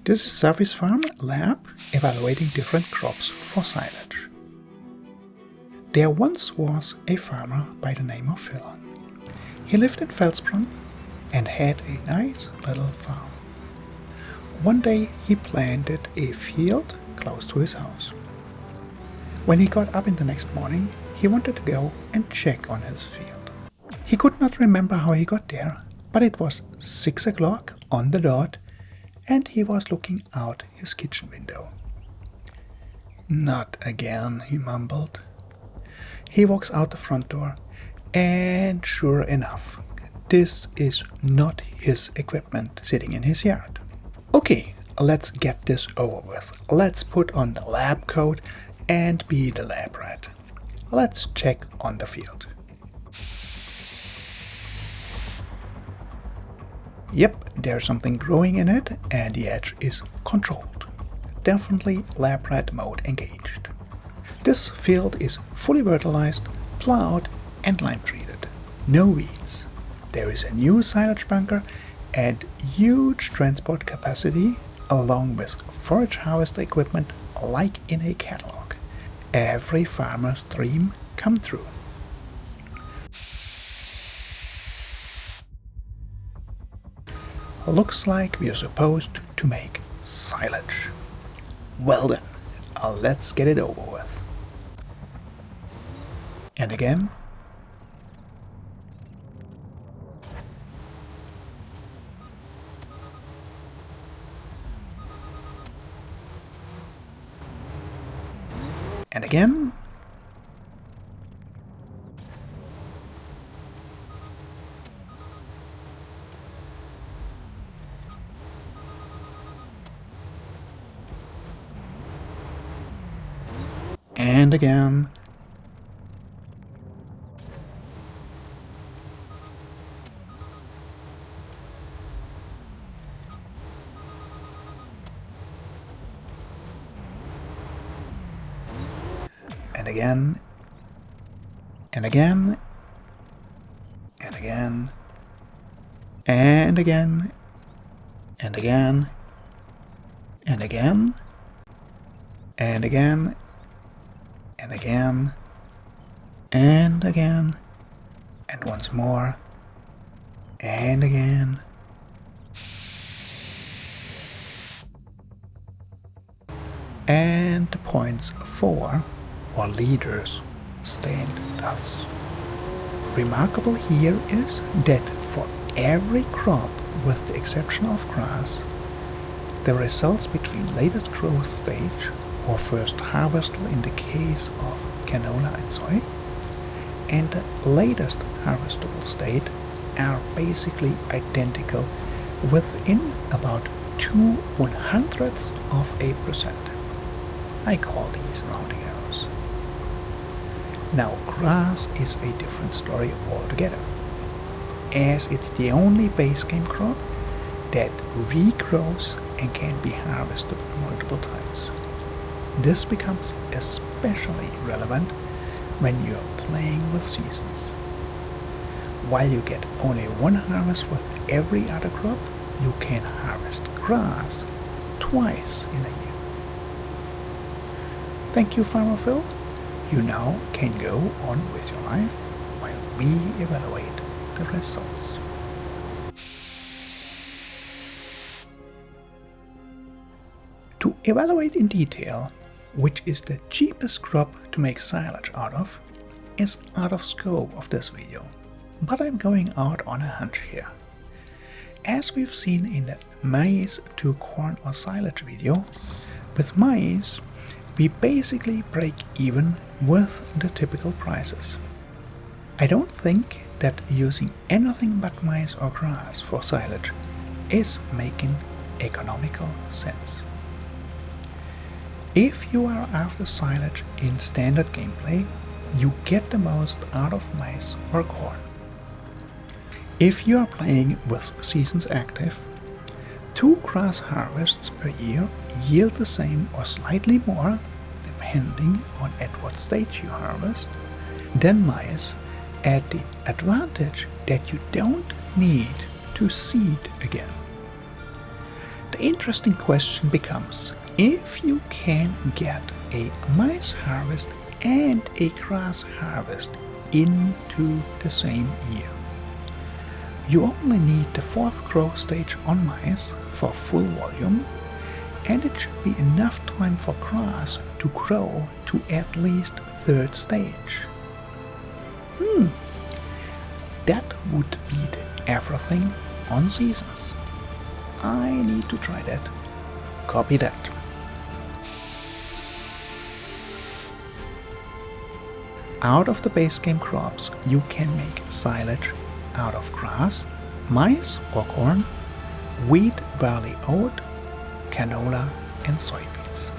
This is SILAGE lab evaluating different crops for silage. There once was a farmer by the name of Phil. He lived in Felsbrunn and had a nice little farm. One day he planted a field close to his house. When he got up in the next morning, he wanted to go and check on his field. He could not remember how he got there, but it was 6 o'clock on the dot, and he was looking out his kitchen window. "Not again," he mumbled. He walks out the front door, and sure enough, this is not his equipment sitting in his yard. Okay, let's get this over with. Let's put on the lab coat and be the lab rat. Let's check on the field. Yep, there's something growing in it and the edge is controlled. Definitely lab rat mode engaged. This field is fully fertilized, plowed and lime treated. No weeds. There is a new silage bunker and huge transport capacity along with forage harvest equipment like in a catalog. Every farmer's dream come true. Looks like we are supposed to make silage. Well then, let's get it over with. And again. And again. And again. And again. And again. And again. And again. And again. And again. And again. And again, and again, and once more, and again. And the points for our leaders stand thus. Remarkable here is that for every crop, with the exception of grass, the results between latest growth stage or first harvest in the case of canola and soy, and the latest harvestable state are basically identical within about 0.02%. I call these rounding errors. Now grass is a different story altogether, as it's the only base game crop that regrows and can be harvested multiple times. This becomes especially relevant when you're playing with seasons. While you get only one harvest with every other crop, you can harvest grass twice in a year. Thank you, Farmer Phil. You now can go on with your life while we evaluate the results. To evaluate in detail which is the cheapest crop to make silage out of is out of scope of this video, but I'm going out on a hunch here. As we've seen in the maize to corn or silage video, with maize we basically break even with the typical prices. I don't think that using anything but maize or grass for silage is making economical sense. If you are after silage in standard gameplay, you get the most out of maize or corn. If you are playing with seasons active, 2 grass harvests per year yield the same or slightly more, depending on at what stage you harvest, than maize, at the advantage that you don't need to seed again. The interesting question becomes, if you can get a maize harvest and a grass harvest into the same year. You only need the 4th growth stage on maize for full volume, and it should be enough time for grass to grow to at least 3rd stage. That would beat everything on seasons. I need to try that. Copy that. Out of the base game crops, you can make silage out of grass, maize or corn, wheat, barley, oat, canola, and soybeans.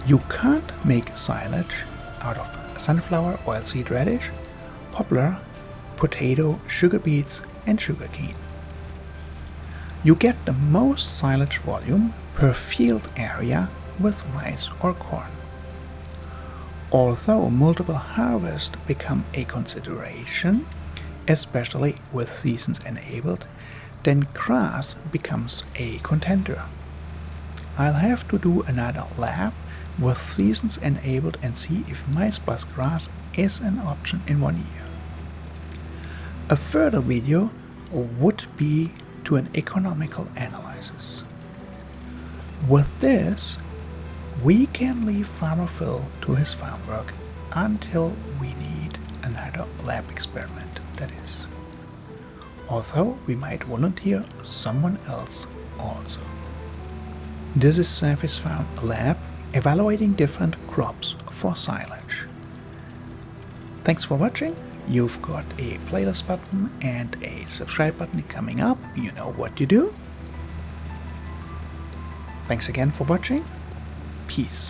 You can't make silage out of sunflower, oilseed radish, poplar, potato, sugar beets, and sugarcane. You get the most silage volume per field area with maize or corn. Although multiple harvests become a consideration, especially with seasons enabled, then grass becomes a contender. I'll have to do another lab with seasons enabled and see if maize plus grass is an option in 1 year. A further video would be to an economical analysis. With this, we can leave Farmer Phil to his farm work until we need another lab experiment, that is. Although we might volunteer someone else also. This is FS19 LAB evaluating different crops for silage. Thanks for watching. You've got a playlist button and a subscribe button coming up. You know what to do. Thanks again for watching. Peace.